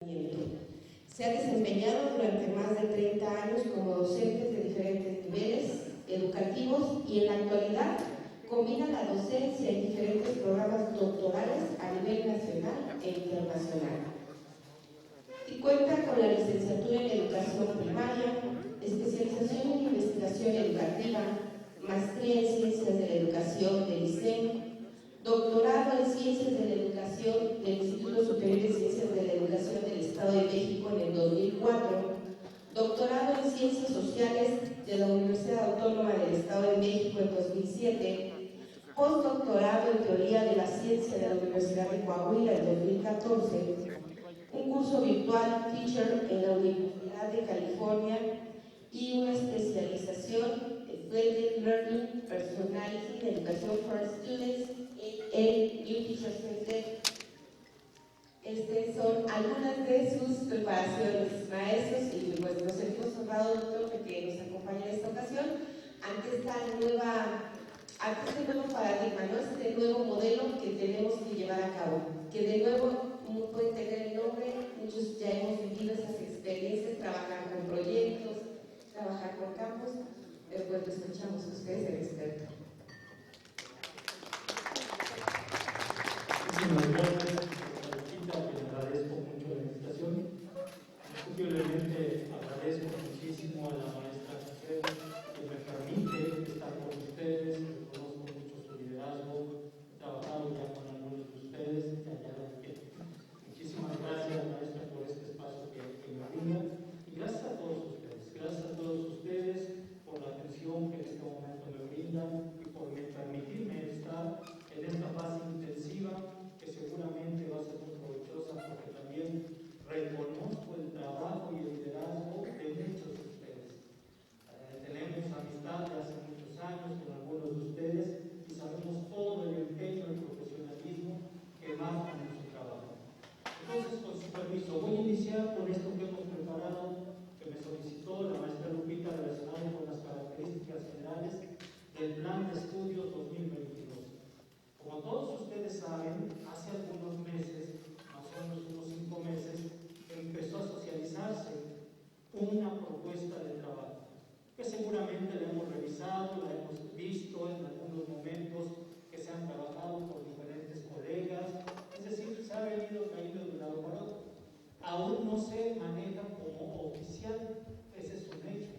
Se ha desempeñado durante más de 30 años como docente de diferentes niveles educativos y en la actualidad combina la docencia en diferentes programas doctorales a nivel nacional e internacional. Y cuenta con la licenciatura en Educación Primaria, especialización en Investigación Educativa, maestría en Ciencias de la Educación del ICEM, doctorado en Ciencias de la Educación del Instituto Superior de Ciencias de la Educación del Estado de México en el 2004, doctorado en Ciencias Sociales de la Universidad Autónoma del Estado de México en 2007, postdoctorado en Teoría de la Ciencia de la Universidad de Coahuila en 2014, un curso virtual Teacher en la Universidad de California y una especialización en Blended Learning, Personality, Educación for Students en New Teacher Center. Son algunas de sus preparaciones, maestros, y pues nos sentimos honrados, doctor, de que nos acompañe en esta ocasión ante este nuevo paradigma, ¿no? Este nuevo modelo que tenemos que llevar a cabo, que de nuevo puede tener el nombre, muchos ya hemos vivido esas experiencias, trabajar con proyectos, trabajar con campos, pero pues lo escuchamos a ustedes, el experto. Muchísimas gracias, Lupita, que le agradezco mucho la invitación. Indiscutiblemente agradezco muchísimo a la maestra José que me permite estar con ustedes, reconozco mucho su liderazgo, he trabajado ya con algunos de ustedes, muchísimas gracias, maestra, por este espacio que me brinda, y gracias a todos ustedes por la atención que en este momento me brindan y por permitirme estar en esta fase intensiva que seguramente va a ser muy provechosa, porque también reconozco el trabajo y el liderazgo de muchos de ustedes. Tenemos amistad de hace muchos años con algunos de ustedes y sabemos todo el empeño y el profesionalismo que marcan en su trabajo. Entonces, con su permiso, voy a iniciar con esto que hemos preparado, que me solicitó la maestra Lupita, relacionado con las características generales del Plan de Estudios 2022. Como todos ustedes saben, hace algunos meses, más o menos unos 5 meses, empezó a socializarse una propuesta de trabajo, que seguramente la hemos revisado, la hemos visto en algunos momentos que se han trabajado por diferentes colegas, es decir, se ha venido cayendo de un lado para otro. Aún no se maneja como oficial, ese es un hecho.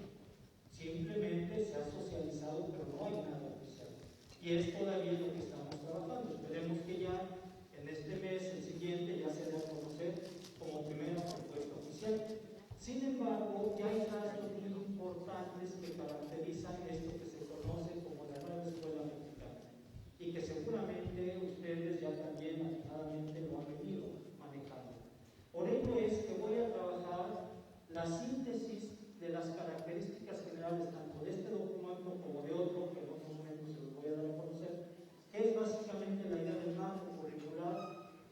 Simplemente se ha socializado, pero no hay nada oficial. Y es todavía lo que estamos trabajando. Esperemos que ya en este mes, el siguiente, ya se dé a conocer como primera propuesta oficial. Sin embargo, ya hay rasgos muy importantes que caracterizan esto que se conoce como la nueva escuela mexicana y que seguramente ustedes ya también atinadamente lo han venido manejando. Por ello es que voy a trabajar la síntesis de las características generales tanto de este documento como de otro que en otros momentos se los voy a dar a conocer, que es básicamente la idea del marco curricular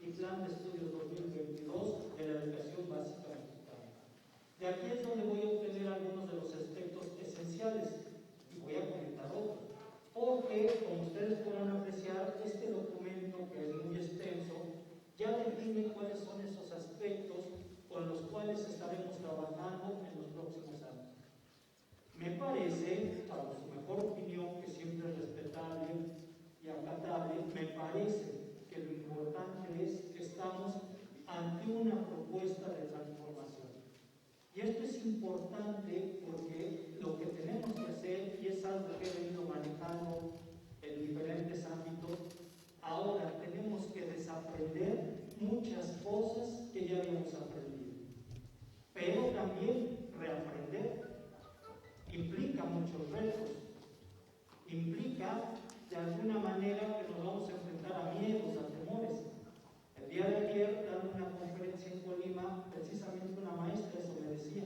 y plan de estudios 2022 de la educación básica mexicana. De aquí es donde voy a obtener algunos de los aspectos esenciales y voy a comentar otros, porque como ustedes podrán apreciar, este documento, que es muy extenso, ya define cuáles son esos aspectos con los cuales estaremos trabajando en los próximos años. Me parece, para su mejor opinión, que siempre es respetable y acatable, me parece que lo importante es que estamos ante una propuesta de transformación. Y esto es importante porque lo que tenemos que hacer, y es algo que he venido manejando en diferentes ámbitos, ahora tenemos que desaprender muchas cosas que ya habíamos aprendido. Pero también reaprender implica muchos retos, implica de alguna manera que nos vamos a enfrentar a miedos, a temores. El día de ayer, dando una conferencia en Colima, precisamente una maestra eso me decía: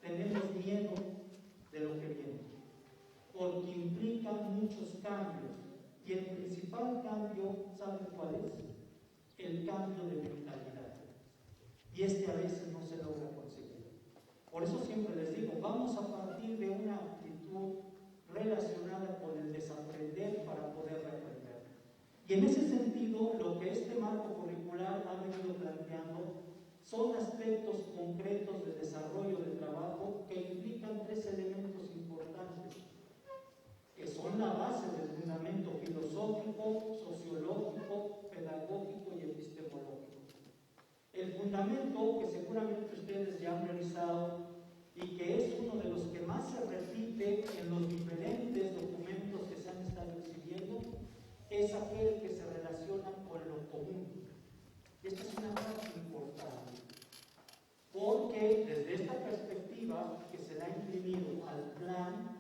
tenemos miedo de lo que viene, porque implica muchos cambios, y el principal cambio, ¿saben cuál es? El cambio de mentalidad. Y a veces no se logra conseguir. Por eso siempre les digo, vamos a partir de una actitud relacionada con el desaprender para poder reaprender. Y en ese sentido, lo que este marco curricular ha venido planteando son aspectos concretos de desarrollo de trabajo que implican tres elementos importantes, que son la base del fundamento filosófico, sociológico, pedagógico y epistemológico. El fundamento que seguramente ustedes ya han revisado y que es uno de los que más se repite en los diferentes documentos que se han estado exhibiendo, es aquel que se relaciona con lo común. Y esta es una parte importante, porque desde esta perspectiva que se le ha imprimido al plan,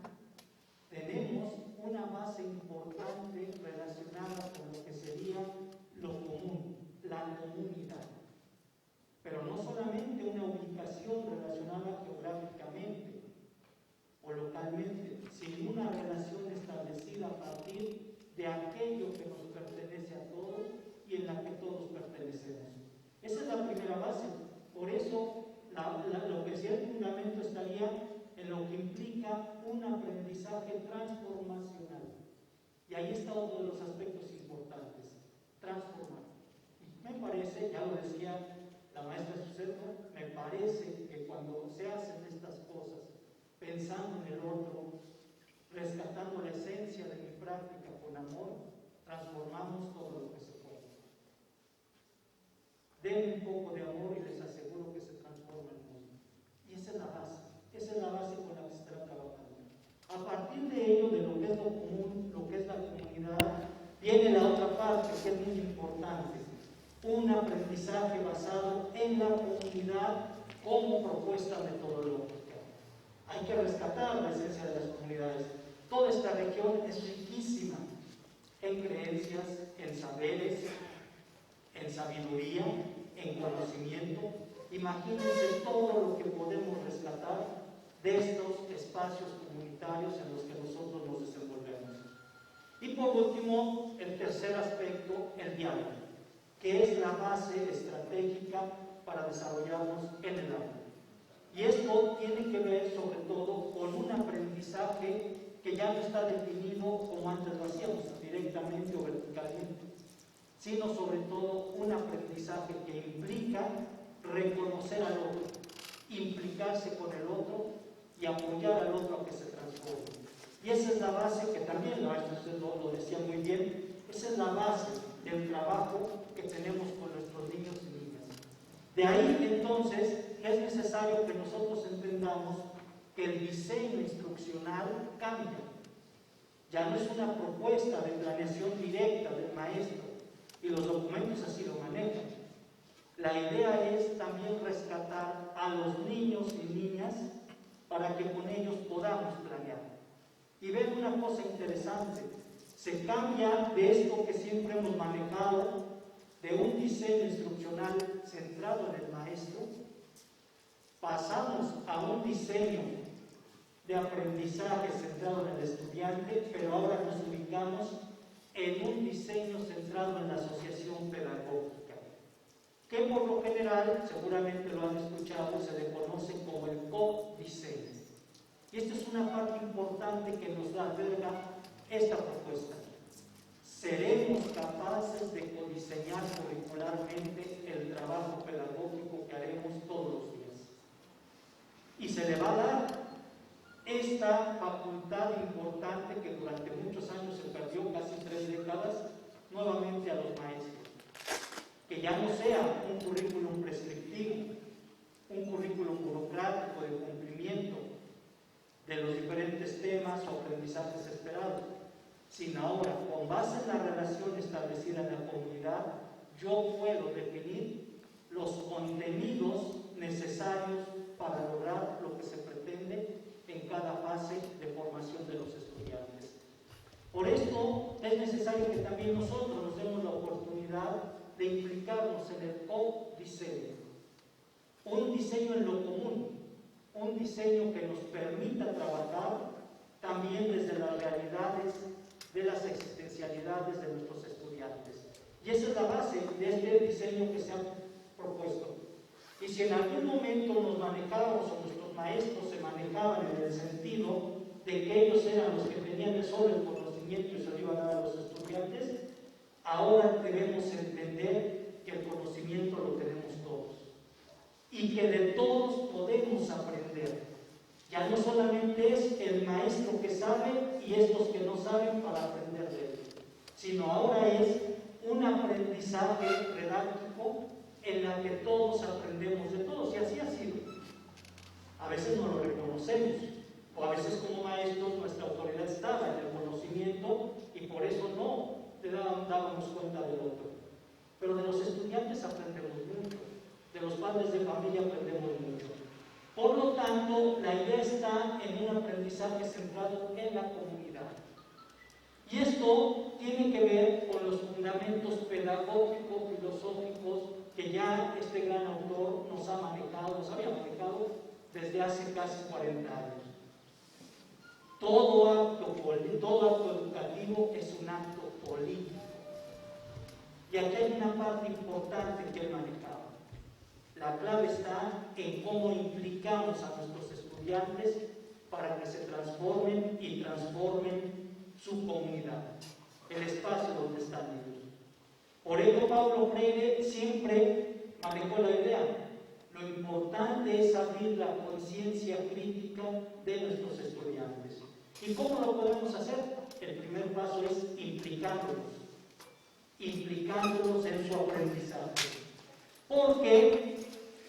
tenemos una base importante relacionada con lo que sería lo común, la comunidad. Pero no solamente una ubicación relacionada geográficamente o localmente, sino una relación establecida a partir de aquello que nos pertenece a todos y en la que todos pertenecemos. Esa es la primera base. Por eso, lo que sería el fundamento estaría en lo que implica un aprendizaje transformacional. Y ahí está uno de los aspectos importantes, transformar. Y me parece, ya lo decía la maestra Susana, me parece que cuando se hacen estas cosas, pensando en el otro, rescatando la esencia de mi práctica con amor, transformamos todo lo que se puede. Den un poco de amor y les aseguro que se transforma el mundo. Y esa es la base con la que se está trabajando. A partir de ello, de lo que es lo común, lo que es la comunidad, viene la otra parte que es muy importante, un aprendizaje basado en la comunidad como propuesta metodológica. Hay que rescatar la esencia de las comunidades. Toda esta región es riquísima en creencias, en saberes, en sabiduría, en conocimiento. Imagínense todo lo que podemos rescatar de estos espacios comunitarios en los que nosotros nos desenvolvemos. Y por último, el tercer aspecto, el diálogo, que es la base estratégica para desarrollarnos en el aula. Y esto tiene que ver sobre todo con un aprendizaje que ya no está definido como antes lo hacíamos, directamente o verticalmente, sino sobre todo un aprendizaje que implica reconocer al otro, implicarse con el otro y apoyar al otro a que se transforme. Y esa es la base que también usted lo decía muy bien, esa es la base del trabajo que tenemos con nuestros niños y niñas. De ahí entonces es necesario que nosotros entendamos que el diseño instruccional cambia. Ya no es una propuesta de planeación directa del maestro, y los documentos así lo manejan. La idea es también rescatar a los niños y niñas para que con ellos podamos planear. Y ven una cosa interesante, se cambia de esto que siempre hemos manejado, de un diseño instruccional centrado en el maestro, pasamos a un diseño de aprendizaje centrado en el estudiante, pero ahora nos ubicamos en un diseño centrado en la asociación pedagógica, que por lo general, seguramente lo han escuchado, se le conoce como el co-diseño. Y esta es una parte importante que nos da alberga esta propuesta. Seremos capaces de codiseñar curricularmente el trabajo pedagógico que haremos todos los días. Y se le va a dar esta facultad importante que durante muchos años se perdió, casi 3 décadas, nuevamente a los maestros. Que ya no sea un currículum prescriptivo, un currículum burocrático de cumplimiento de los diferentes temas o aprendizajes esperados, sino ahora, con base en la relación establecida en la comunidad, yo puedo definir los contenidos necesarios para lograr lo que se pretende en cada fase de formación de los estudiantes. Por esto es necesario que también nosotros nos demos la oportunidad de implicarnos en el co-diseño. Un diseño en lo común, un diseño que nos permita trabajar también desde las realidades de las existencialidades de nuestros estudiantes. Y esa es la base de este diseño que se ha propuesto. Y si en algún momento nos manejábamos o nuestros maestros se manejaban en el sentido de que ellos eran los que tenían solo el conocimiento y se lo iban a dar a los estudiantes, ahora debemos entender que el conocimiento lo tenemos todos. y que de todos podemos aprender. Ya no solamente es el maestro que sabe y estos que no saben para aprender de él, sino ahora es un aprendizaje redáctico en la que todos aprendemos de todos, y así ha sido. A veces no lo reconocemos, o a veces como maestros nuestra autoridad estaba en el conocimiento y por eso no dábamos cuenta del otro. Pero de los estudiantes aprendemos mucho, de los padres de familia aprendemos mucho. Por lo tanto, la idea está en un aprendizaje centrado en la comunidad. Y esto tiene que ver con los fundamentos pedagógicos, filosóficos que ya este gran autor nos había manejado desde hace casi 40 años. Todo acto educativo es un acto político. Y aquí hay una parte importante que él manejaba. La clave está en cómo implicamos a nuestros estudiantes para que se transformen y transformen su comunidad, el espacio donde están ellos. Por ello, Paulo Freire siempre manejó la idea. Lo importante es abrir la conciencia crítica de nuestros estudiantes. ¿Y cómo lo podemos hacer? El primer paso es implicándolos en su aprendizaje. Porque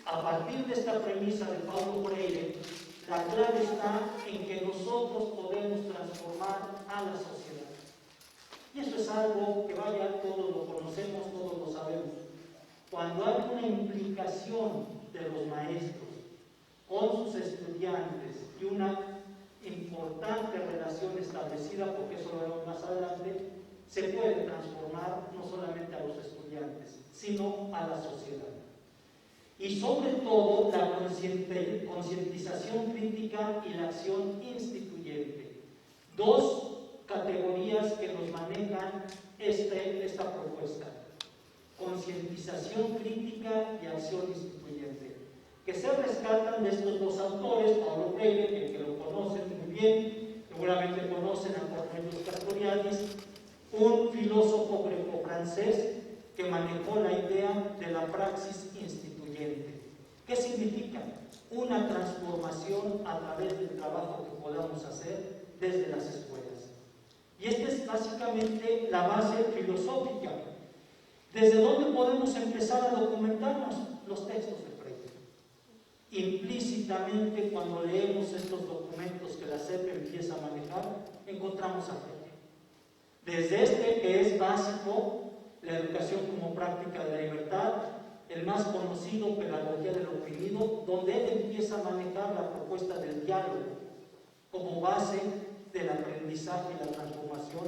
a partir de esta premisa de Paulo Freire, la clave está en que nosotros podemos transformar a la sociedad. Y eso es algo que todos lo conocemos, todos lo sabemos. Cuando hay una implicación de los maestros con sus estudiantes y una importante relación establecida, porque eso lo veremos más adelante, se puede transformar no solamente a los estudiantes, sino a la sociedad. Y sobre todo la concientización crítica y la acción instituyente. Dos categorías que nos manejan esta propuesta. Concientización crítica y acción instituyente, que se rescatan de estos dos autores, Paulo Freire, que lo conocen muy bien, seguramente conocen a Cornelius Castoriadis, un filósofo greco-francés que manejó la idea de la praxis instituyente. ¿Qué significa? Una transformación a través del trabajo que podamos hacer desde las escuelas. Y esta es básicamente la base filosófica. ¿Desde dónde podemos empezar a documentarnos? Los textos de Freire. Implícitamente, cuando leemos estos documentos que la SEP empieza a manejar, encontramos a Freire. Desde que es básico, la educación como práctica de la libertad, el más conocido, Pedagogía del Oprimido, donde él empieza a manejar la propuesta del diálogo como base del aprendizaje y la transformación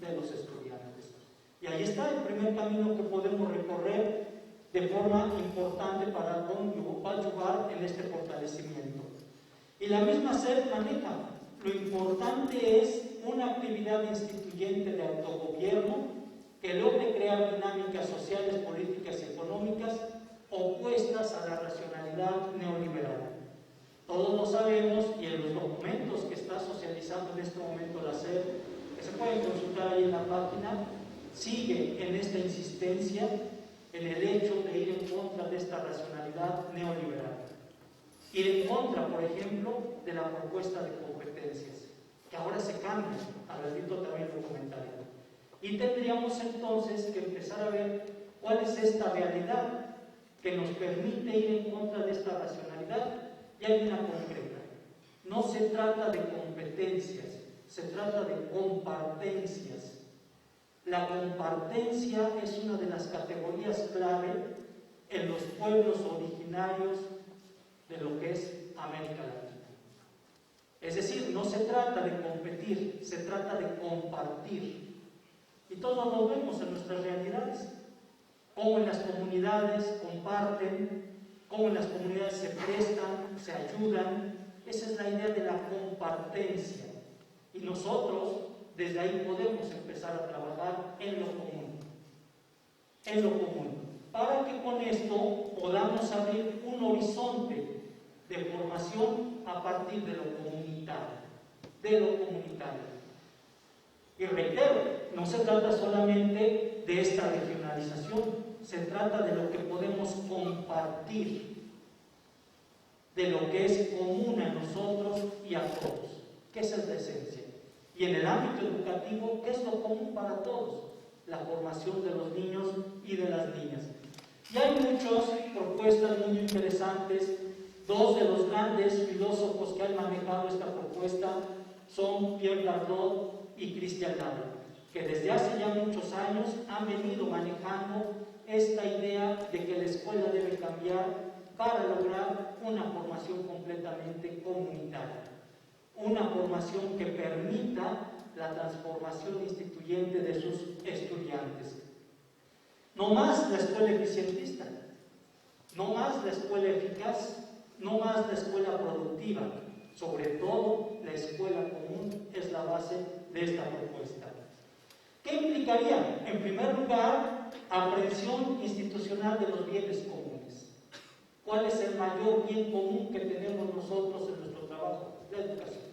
de los estudiantes. Y ahí está el primer camino que podemos recorrer de forma importante para ayudar en este fortalecimiento. Y la misma SED maneja, lo importante es una actividad instituyente de autogobierno que logre crear dinámicas sociales, políticas y económicas opuestas a la racionalidad neoliberal. Todos lo sabemos y en los documentos que está socializando en este momento la SED, que se pueden consultar ahí en la página, sigue en esta insistencia en el hecho de ir en contra de esta racionalidad neoliberal. Ir en contra, por ejemplo, de la propuesta de competencias, que ahora se cambia, al ratito también lo comentaré. Y tendríamos entonces que empezar a ver cuál es esta realidad que nos permite ir en contra de esta racionalidad, y hay una concreta. No se trata de competencias, se trata de compartencias. La compartencia es una de las categorías clave en los pueblos originarios de lo que es América Latina. Es decir, no se trata de competir, se trata de compartir. Y todos lo vemos en nuestras realidades, cómo en las comunidades comparten, cómo en las comunidades se prestan, se ayudan. Esa es la idea de la compartencia. Y nosotros desde ahí podemos empezar a trabajar en lo común, para que con esto podamos abrir un horizonte de formación a partir de lo comunitario. Y reitero, no se trata solamente de esta regionalización, se trata de lo que podemos compartir de lo que es común a nosotros y a todos, que esa es la esencia. Y en el ámbito educativo, ¿qué es lo común para todos? La formación de los niños y de las niñas. Y hay muchas propuestas muy interesantes. Dos de los grandes filósofos que han manejado esta propuesta son Pierre Lardot y Christian Lambert, que desde hace ya muchos años han venido manejando esta idea de que la escuela debe cambiar para lograr una formación completamente comunitaria, una formación que permita la transformación instituyente de sus estudiantes. No más la escuela eficientista, no más la escuela eficaz, no más la escuela productiva. Sobre todo, la escuela común es la base de esta propuesta. ¿Qué implicaría? En primer lugar, aprehensión institucional de los bienes comunes. ¿Cuál es el mayor bien común que tenemos nosotros en nuestro trabajo? La educación.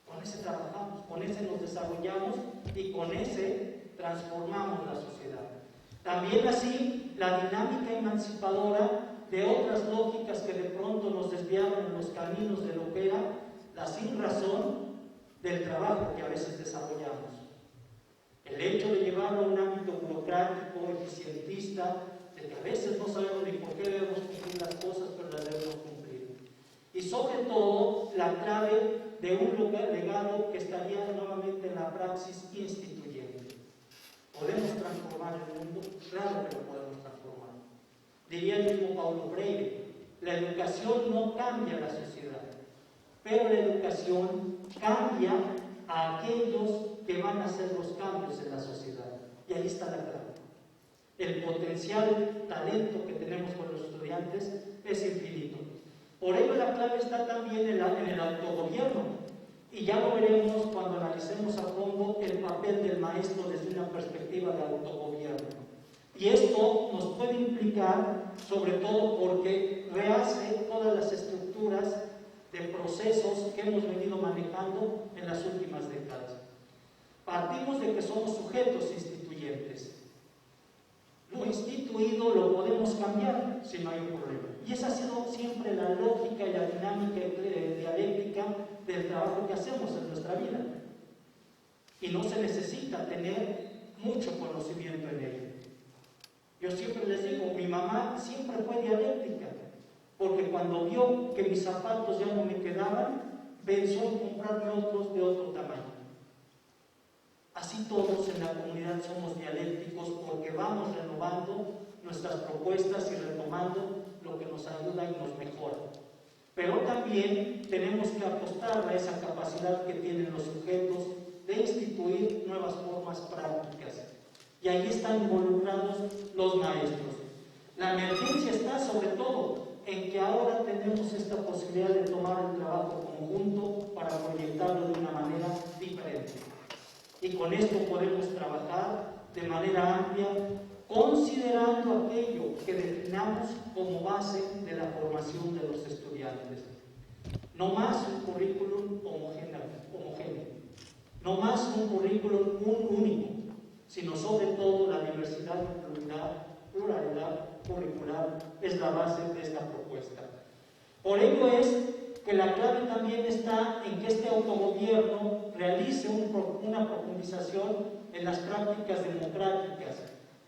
Con ese trabajamos, con ese nos desarrollamos y con ese transformamos la sociedad. También así, la dinámica emancipadora de otras lógicas que de pronto nos desviaron en los caminos de lo que era la sinrazón del trabajo que a veces desarrollamos. El hecho de llevarlo a un ámbito burocrático, eficientista, de que a veces no sabemos ni por qué debemos cumplir las cosas, pero las debemos cumplir. Y sobre todo, la clave de un legado que estaría nuevamente en la praxis instituyente. ¿Podemos transformar el mundo? Claro que lo podemos transformar. Diría el mismo Paulo Freire, la educación no cambia la sociedad, pero la educación cambia a aquellos que van a hacer los cambios en la sociedad. Y ahí está la clave. El potencial talento que tenemos con los estudiantes es infinito. Por ello la clave está también en el autogobierno. Y ya lo veremos cuando analicemos a fondo el papel del maestro desde una perspectiva de autogobierno. Y esto nos puede implicar, sobre todo porque rehace todas las estructuras de procesos que hemos venido manejando en las últimas décadas. Partimos de que somos sujetos instituyentes. Lo instituido lo podemos cambiar si no hay un problema. Y esa ha sido siempre la lógica y la dinámica dialéctica del trabajo que hacemos en nuestra vida. Y no se necesita tener mucho conocimiento en ello. Yo siempre les digo, mi mamá siempre fue dialéctica, porque cuando vio que mis zapatos ya no me quedaban, pensó en comprarme otros de otro tamaño. Así todos en la comunidad somos dialécticos porque vamos renovando nuestras propuestas y retomando lo que nos ayuda y nos mejora. Pero también tenemos que apostar a esa capacidad que tienen los sujetos de instituir nuevas formas prácticas. Y ahí están involucrados los maestros. La emergencia está sobre todo en que ahora tenemos esta posibilidad de tomar el trabajo conjunto para proyectarlo de una manera diferente. Y con esto podemos trabajar de manera amplia, considerando aquello que definamos como base de la formación de los estudiantes. No más un currículum homogéneo, no más un currículum único, sino sobre todo la diversidad y pluralidad curricular es la base de esta propuesta. Por ello es que la clave también está en que este autogobierno realice una profundización en las prácticas democráticas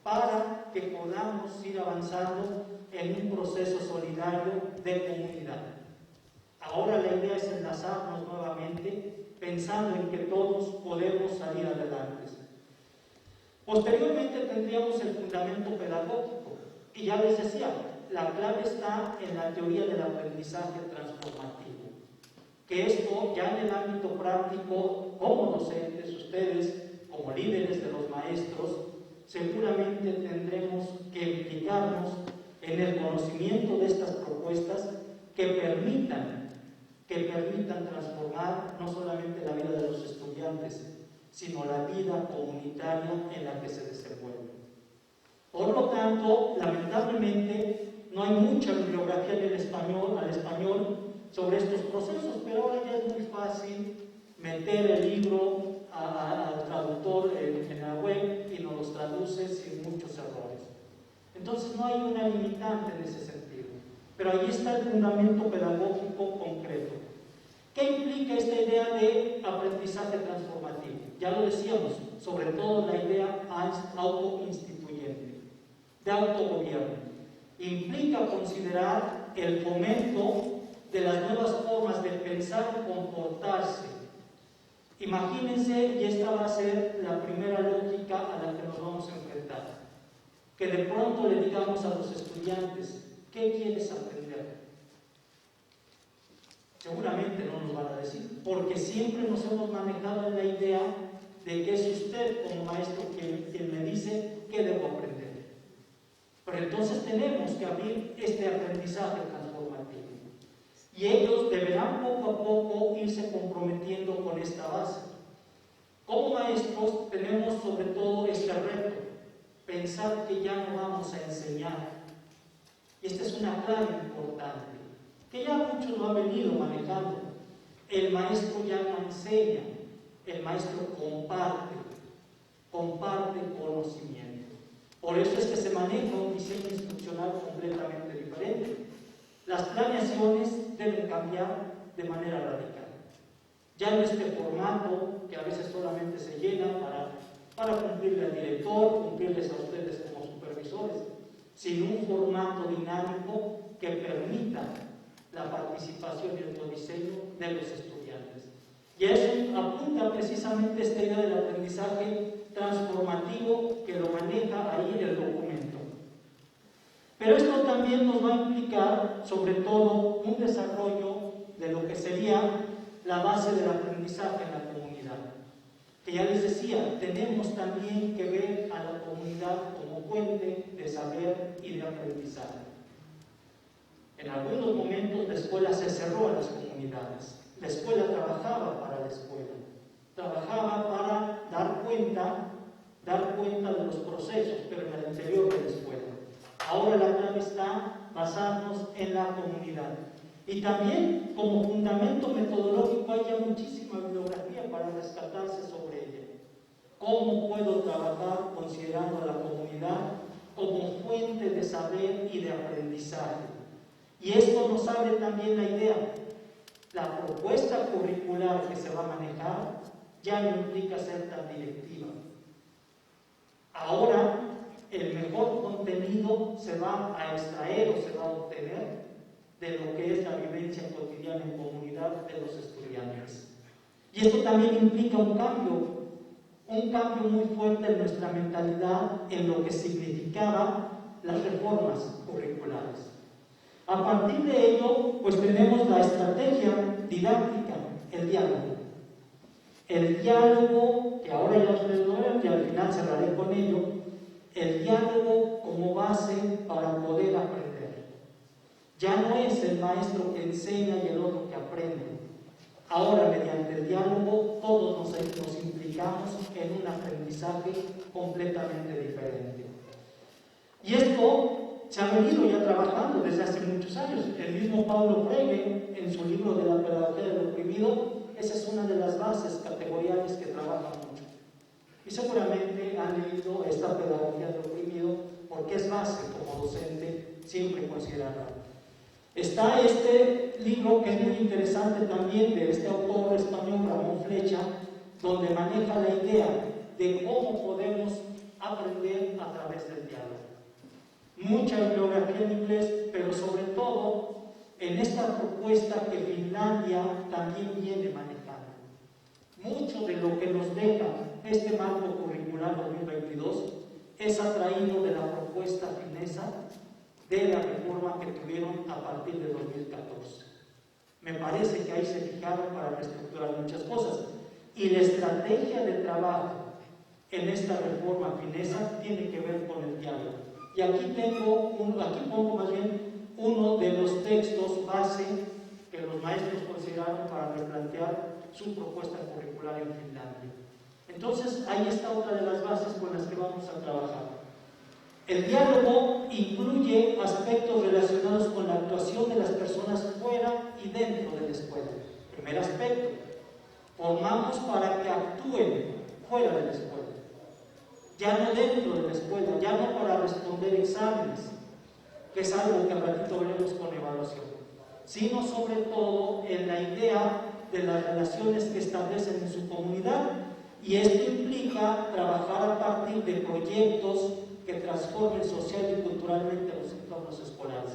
para que podamos ir avanzando en un proceso solidario de comunidad. Ahora la idea es enlazarnos nuevamente pensando en que todos podemos salir adelante. Posteriormente tendríamos el fundamento pedagógico y ya les decía, la clave está en la teoría del aprendizaje transformativo, que esto ya en el ámbito práctico, como docentes, ustedes, como líderes de los maestros, seguramente tendremos que implicarnos en el conocimiento de estas propuestas que permitan transformar no solamente la vida de los estudiantes, sino la vida comunitaria en la que se desenvuelve. Por lo tanto, lamentablemente, no hay mucha bibliografía al español sobre estos procesos, pero ahora ya es muy fácil meter el libro al traductor en la web y nos los traduce sin muchos errores. Entonces no hay una limitante en ese sentido. Pero ahí está el fundamento pedagógico concreto. ¿Qué implica esta idea de aprendizaje transformativo? Ya lo decíamos, sobre todo la idea autoinstituyente, de autogobierno. Implica considerar el fomento de las nuevas formas de pensar y comportarse. Imagínense, y esta va a ser la primera lógica a la que nos vamos a enfrentar, que de pronto le digamos a los estudiantes: ¿qué quieres aprender? Seguramente no nos van a decir, porque siempre nos hemos manejado en la idea de que es usted como maestro quien me dice qué debo aprender. Pero entonces tenemos que abrir este aprendizaje transformativo. Y ellos deberán poco a poco irse comprometiendo con esta base. Como maestros tenemos sobre todo este reto: pensar que ya no vamos a enseñar. Y esta es una clave importante, que ya muchos lo han venido manejando. El maestro ya no enseña, el maestro comparte conocimiento. Por eso es que se maneja un diseño instruccional completamente diferente. Las planeaciones deben cambiar de manera radical. Ya no este formato que a veces solamente se llena para cumplirle al director, cumplirles a ustedes como supervisores, sino un formato dinámico que permita la participación y el codiseño de los estudiantes. Y eso apunta precisamente esta idea del aprendizaje transformativo que lo maneja ahí el documento. Pero esto también nos va a implicar, sobre todo, un desarrollo de lo que sería la base del aprendizaje en la comunidad. Que ya les decía, tenemos también que ver a la comunidad como fuente de saber y de aprendizaje. En algunos momentos la escuela se cerró a las comunidades. La escuela trabajaba para la escuela, trabajaba para dar cuenta de los procesos, pero en el interior de la escuela. Ahora la clave está basarnos en la comunidad. Y también como fundamento metodológico hay ya muchísima bibliografía para rescatarse sobre ella. ¿Cómo puedo trabajar considerando a la comunidad como fuente de saber y de aprendizaje? Y esto nos abre también la idea. La propuesta curricular que se va a manejar ya no implica ser tan directiva. Ahora el mejor contenido se va a extraer o se va a obtener de lo que es la vivencia cotidiana en comunidad de los estudiantes. Y esto también implica un cambio muy fuerte en nuestra mentalidad en lo que significaban las reformas curriculares. A partir de ello, pues tenemos la estrategia didáctica, el diálogo. El diálogo, que ahora ya ustedes lo ven, y al final cerraré con ello, el diálogo como base para poder aprender. Ya no es el maestro que enseña y el otro que aprende. Ahora, mediante el diálogo, todos nos implicamos en un aprendizaje completamente diferente. Y esto se ha venido ya trabajando desde hace muchos años. El mismo Paulo Freire, en su libro de la pedagogía del oprimido, esa es una de las bases categoriales que trabaja mucho. Y seguramente han leído esta pedagogía del oprimido porque es base como docente siempre considerarla. Está este libro que es muy interesante también de este autor español Ramón Flecha, donde maneja la idea de cómo podemos aprender a través del diálogo. Mucha bibliografía en inglés, pero sobre todo en esta propuesta que Finlandia también viene manejando. Mucho de lo que nos deja este marco curricular 2022 es atraído de la propuesta finesa de la reforma que tuvieron a partir de 2014. Me parece que ahí se fijaron para reestructurar muchas cosas. Y la estrategia de trabajo en esta reforma finesa tiene que ver con el diálogo. Y aquí pongo más bien uno de los textos base que los maestros consideraron para replantear su propuesta curricular en Finlandia. Entonces, ahí está otra de las bases con las que vamos a trabajar. El diálogo incluye aspectos relacionados con la actuación de las personas fuera y dentro de la escuela. Primer aspecto, formamos para que actúen fuera de la escuela. Ya no dentro de la escuela, ya no para responder exámenes, que es algo que al ratito veremos con evaluación, sino sobre todo en la idea de las relaciones que establecen en su comunidad, y esto implica trabajar a partir de proyectos que transformen social y culturalmente los entornos escolares.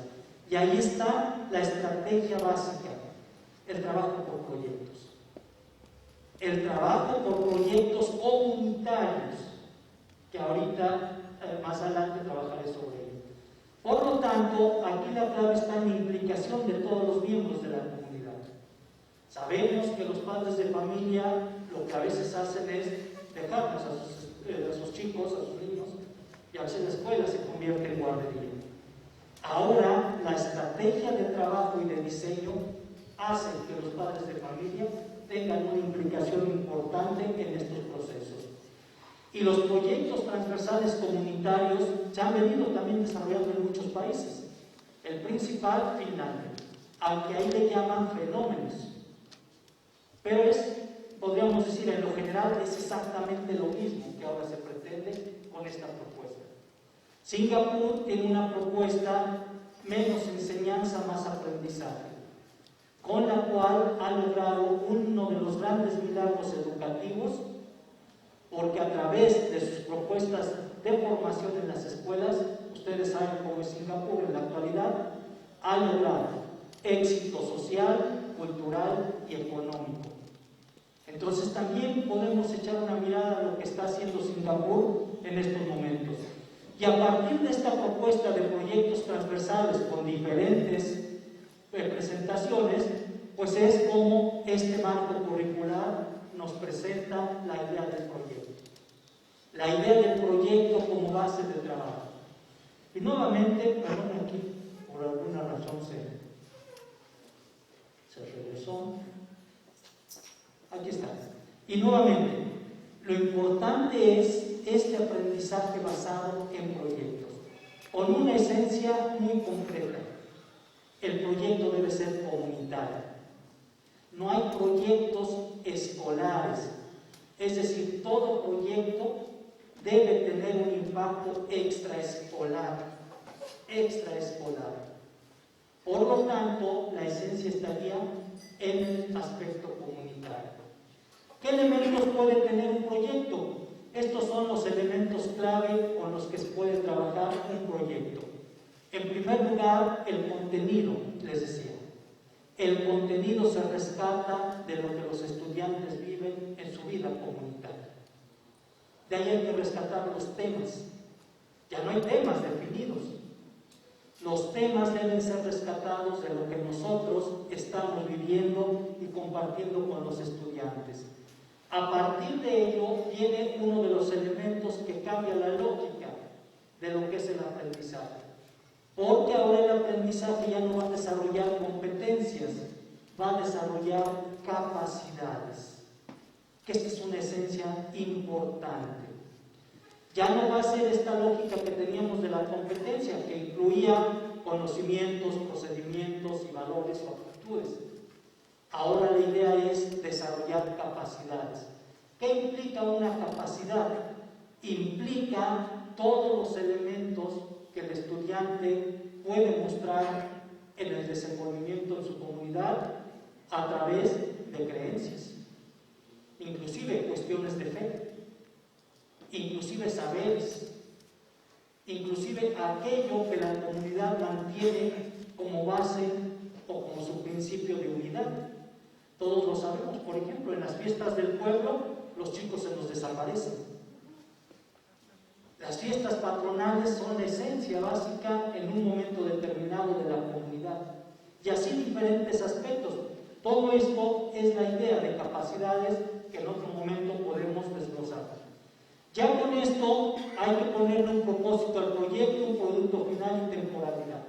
Y ahí está la estrategia básica, el trabajo por proyectos. El trabajo por proyectos comunitarios, que ahorita más adelante trabajaré sobre ello. Por lo tanto, aquí la clave está en la implicación de todos los miembros de la comunidad. Sabemos que los padres de familia lo que a veces hacen es dejarnos a sus chicos, a sus niños, y a veces la escuela se convierte en guardería. Ahora, la estrategia de trabajo y de diseño hace que los padres de familia tengan una implicación importante en estos procesos. Y los proyectos transversales comunitarios se han venido también desarrollando en muchos países. El principal, Finlandia, aunque ahí le llaman fenómenos. Pero podríamos decir, en lo general es exactamente lo mismo que ahora se pretende con esta propuesta. Singapur tiene una propuesta menos enseñanza, más aprendizaje, con la cual ha logrado uno de los grandes milagros educativos, porque a través de sus propuestas de formación en las escuelas, ustedes saben cómo es Singapur en la actualidad, ha logrado éxito social, cultural y económico. Entonces también podemos echar una mirada a lo que está haciendo Singapur en estos momentos. Y a partir de esta propuesta de proyectos transversales con diferentes presentaciones, pues es como este marco curricular nos presenta la idea del proyecto. La idea del proyecto como base de trabajo. Y nuevamente, perdón, aquí por alguna razón se regresó. Aquí está. Y nuevamente, lo importante es este aprendizaje basado en proyectos, con una esencia muy concreta. El proyecto debe ser comunitario. No hay proyectos escolares, es decir, todo proyecto debe tener un impacto extraescolar. Por lo tanto, la esencia estaría en el aspecto comunitario. ¿Qué elementos puede tener un proyecto? Estos son los elementos clave con los que se puede trabajar un proyecto. En primer lugar, el contenido, les decía. El contenido se rescata de lo que los estudiantes viven en su vida comunitaria. De ahí hay que rescatar los temas. Ya no hay temas definidos. Los temas deben ser rescatados de lo que nosotros estamos viviendo y compartiendo con los estudiantes. A partir de ello viene uno de los elementos que cambia la lógica de lo que es el aprendizaje. Porque ahora el aprendizaje ya no va a desarrollar competencias, va a desarrollar capacidades. Que esta es una esencia importante. Ya no va a ser esta lógica que teníamos de la competencia, que incluía conocimientos, procedimientos y valores o actitudes. Ahora la idea es desarrollar capacidades. ¿Qué implica una capacidad? Implica todos los elementos que el estudiante puede mostrar en el desenvolvimiento en su comunidad a través de creencias, inclusive cuestiones de fe, inclusive saberes, inclusive aquello que la comunidad mantiene como base o como su principio de unidad. Todos lo sabemos, por ejemplo, en las fiestas del pueblo los chicos se nos desaparecen. Las fiestas patronales son la esencia básica en un momento determinado de la comunidad. Y así diferentes aspectos. Todo esto es la idea de capacidades que en otro momento podemos desglosar. Ya con esto hay que ponerle un propósito al proyecto, un producto final y temporalidad.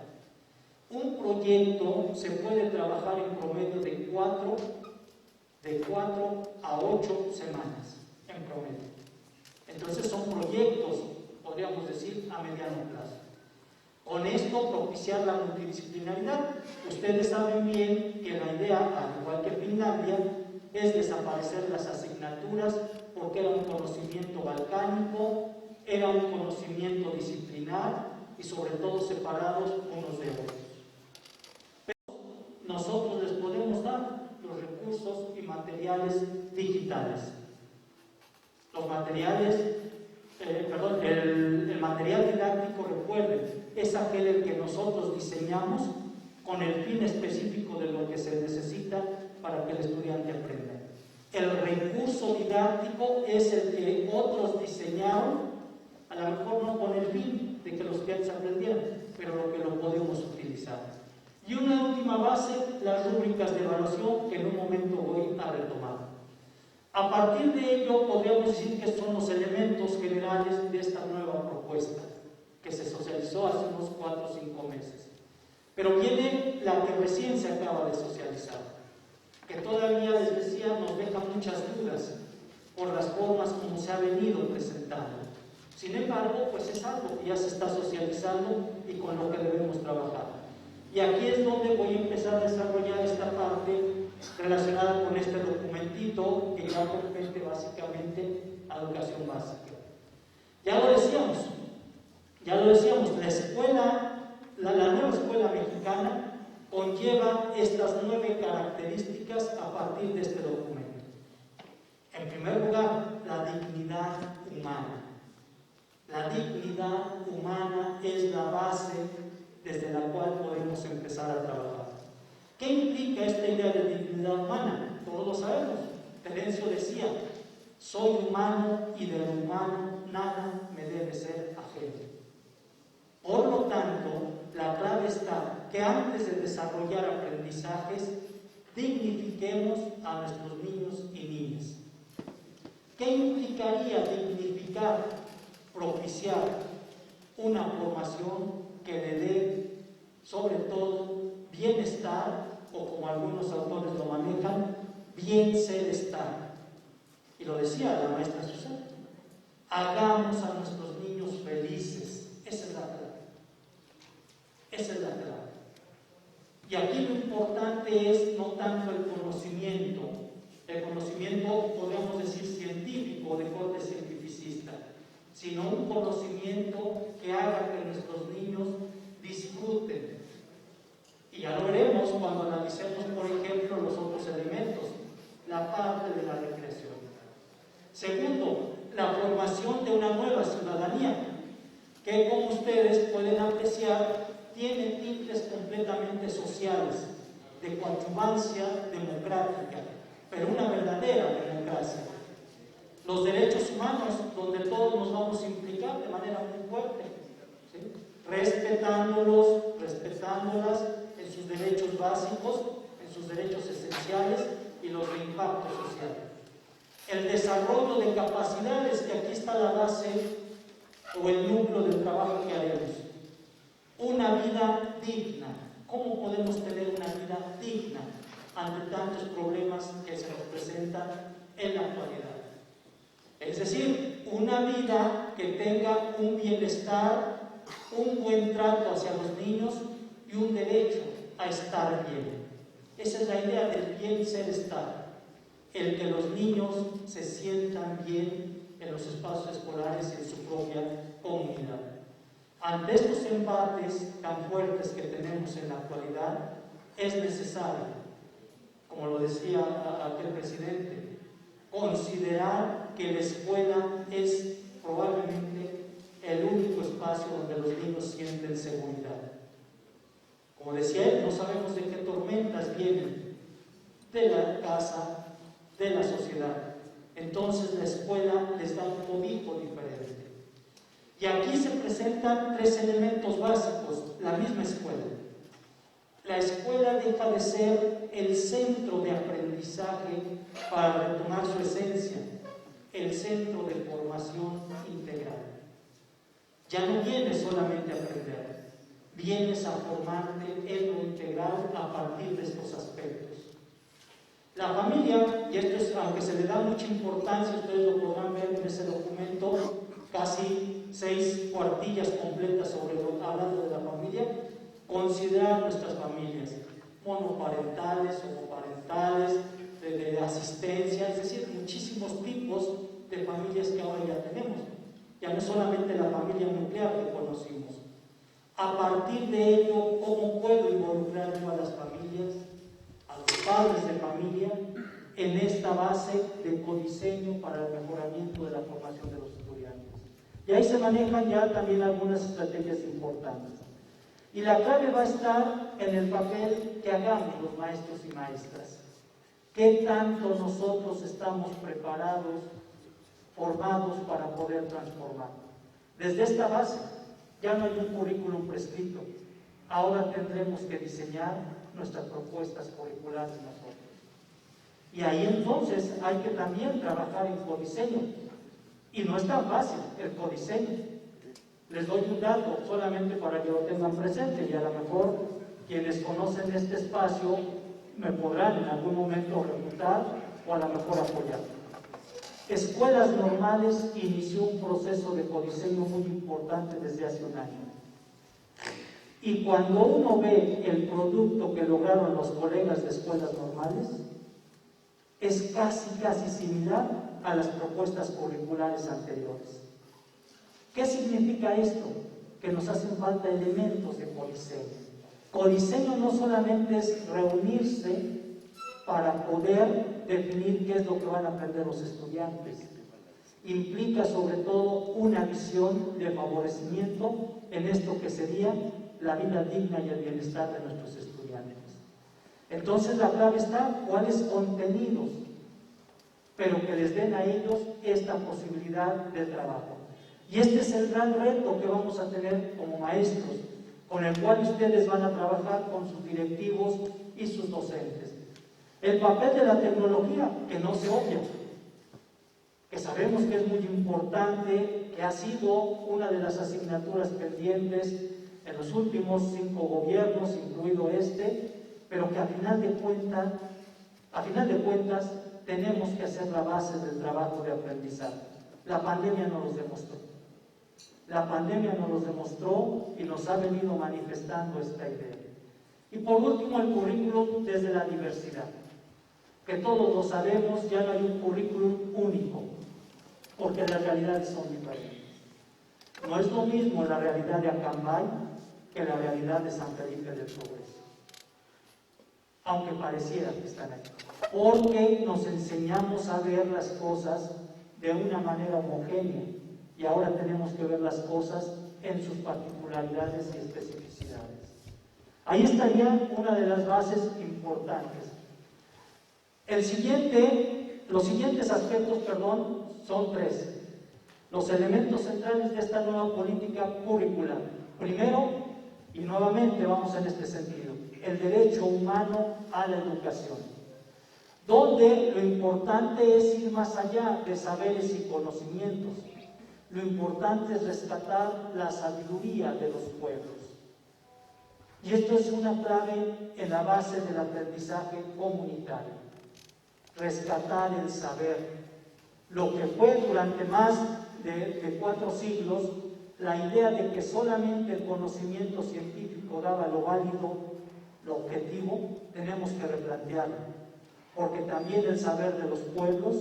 Un proyecto se puede trabajar en promedio de 4 a 8 semanas en promedio. Entonces son proyectos, podríamos decir, a mediano plazo. Con esto propiciar la multidisciplinaridad. Ustedes saben bien que la idea, al igual que Finlandia, es desaparecer las asignaturas porque era un conocimiento balcánico, era un conocimiento disciplinar y sobre todo separados unos de otros. Pero nosotros les podemos dar los recursos y materiales digitales. Los materiales, el material didáctico, recuerden, es aquel el que nosotros diseñamos con el fin específico de lo que se necesita para que el estudiante aprenda. El recurso didáctico es el que otros diseñaron, a lo mejor no con el fin de que los estudiantes aprendieran, pero lo que lo podemos utilizar. Y una última base, las rúbricas de evaluación, que en un momento voy a retomar. A partir de ello, podríamos decir que son los elementos generales de esta nueva propuesta, que se socializó hace unos 4 o 5 meses. Pero viene la que recién se acaba de socializar, que todavía, les decía, nos deja muchas dudas por las formas como se ha venido presentando. Sin embargo, pues es algo que ya se está socializando y con lo que debemos trabajar. Y aquí es donde voy a empezar a desarrollar esta parte relacionada con este documentito que ya compete básicamente a educación básica. Ya lo decíamos, la nueva escuela mexicana conlleva estas 9 características a partir de este documento. En primer lugar, la dignidad humana. La dignidad humana es la base desde la cual podemos empezar a trabajar. ¿Qué implica esta idea de dignidad humana? Todos lo sabemos. Terencio decía: soy humano y de lo humano nada me debe ser ajeno. Por lo tanto, la clave está que antes de desarrollar aprendizajes, dignifiquemos a nuestros niños y niñas. ¿Qué implicaría dignificar, propiciar una formación que le dé, sobre todo, bienestar, o como algunos autores lo manejan, bien ser estar? Y lo decía la maestra Susana: hagamos a nuestros niños felices. Esa es la clave. Esa es la clave. Y aquí lo importante es no tanto el conocimiento podríamos decir científico, de corte cientificista, sino un conocimiento que haga que nuestros niños disfruten. Y ya lo veremos cuando analicemos, por ejemplo, los otros elementos, la parte de la recreación. Segundo, la formación de una nueva ciudadanía, que, como ustedes pueden apreciar, tiene tintes completamente sociales, de coadyuvancia democrática, pero una verdadera democracia. Los derechos humanos, donde todos nos vamos a implicar de manera muy fuerte, ¿sí? Respetándolas en sus derechos básicos, en sus derechos esenciales y los de impacto social. El desarrollo de capacidades, que aquí está la base o el núcleo del trabajo que haremos. Una vida digna. ¿Cómo podemos tener una vida digna ante tantos problemas que se nos presentan en la actualidad? Es decir, una vida que tenga un bienestar, un buen trato hacia los niños y un derecho a estar bien. Esa es la idea del bien ser estar. El que los niños se sientan bien en los espacios escolares y en su propia comunidad. Ante estos embates tan fuertes que tenemos en la actualidad, es necesario, como lo decía aquel presidente, considerar que la escuela es probablemente el único espacio donde los niños sienten seguridad. Como decía él, no sabemos de qué tormentas vienen, de la casa, de la sociedad. Entonces la escuela les da un cobijo diferente. Y aquí se presentan 3 elementos básicos, la misma escuela. La escuela deja de ser el centro de aprendizaje para retomar su esencia, el centro de formación integral. Ya no vienes solamente a aprender, vienes a formarte en lo integral a partir de estos aspectos. La familia, y esto es, aunque se le da mucha importancia, ustedes lo podrán ver en ese documento, casi 6 cuartillas completas hablando de la familia, considerar nuestras familias monoparentales, homoparentales, de asistencia, es decir, muchísimos tipos de familias que ahora ya tenemos. Ya no es solamente la familia nuclear que conocimos. A partir de ello, ¿cómo puedo involucrar a las familias, a los padres de familia, en esta base de codiseño para el mejoramiento de la formación de los estudiantes? Y ahí se manejan ya también algunas estrategias importantes. Y la clave va a estar en el papel que hagamos los maestros y maestras. ¿Qué tanto nosotros estamos preparados, formados para poder transformar? Desde esta base, ya no hay un currículum prescrito. Ahora tendremos que diseñar nuestras propuestas curriculares nosotros. Y ahí entonces hay que también trabajar en codiseño. Y no es tan fácil el codiseño. Les doy un dato solamente para que lo tengan presente y a lo mejor quienes conocen este espacio me podrán en algún momento refutar o a lo mejor apoyar. Escuelas Normales inició un proceso de codiseño muy importante desde hace un año. Y cuando uno ve el producto que lograron los colegas de Escuelas Normales, es casi similar a las propuestas curriculares anteriores. ¿Qué significa esto? Que nos hacen falta elementos de codiseño. Codiseño no solamente es reunirse para poder definir qué es lo que van a aprender los estudiantes. Implica sobre todo una visión de favorecimiento en esto que sería la vida digna y el bienestar de nuestros estudiantes. Entonces la clave está cuáles contenidos, pero que les den a ellos esta posibilidad de trabajo. Y este es el gran reto que vamos a tener como maestros, con el cual ustedes van a trabajar con sus directivos y sus docentes. El papel de la tecnología, que no se obvia, que sabemos que es muy importante, que ha sido una de las asignaturas pendientes en los últimos 5 gobiernos, incluido este, pero que a final de cuentas tenemos que hacer la base del trabajo de aprendizaje. La pandemia nos los demostró. La pandemia nos los demostró y nos ha venido manifestando esta idea. Y por último, el currículum desde la diversidad. Que todos lo sabemos, ya no hay un currículum único, porque las realidades son diferentes. No es lo mismo la realidad de Acambay que la realidad de San Felipe del Progreso, aunque pareciera que están aquí, porque nos enseñamos a ver las cosas de una manera homogénea y ahora tenemos que ver las cosas en sus particularidades y especificidades. Ahí estaría una de las bases importantes. Los siguientes aspectos, son 3. Los elementos centrales de esta nueva política curricular. Primero, y nuevamente vamos en este sentido, el derecho humano a la educación, donde lo importante es ir más allá de saberes y conocimientos. Lo importante es rescatar la sabiduría de los pueblos. Y esto es una clave en la base del aprendizaje comunitario. Rescatar el saber. Lo que fue durante más de 4 siglos la idea de que solamente el conocimiento científico daba lo válido, lo objetivo, tenemos que replantearlo. Porque también el saber de los pueblos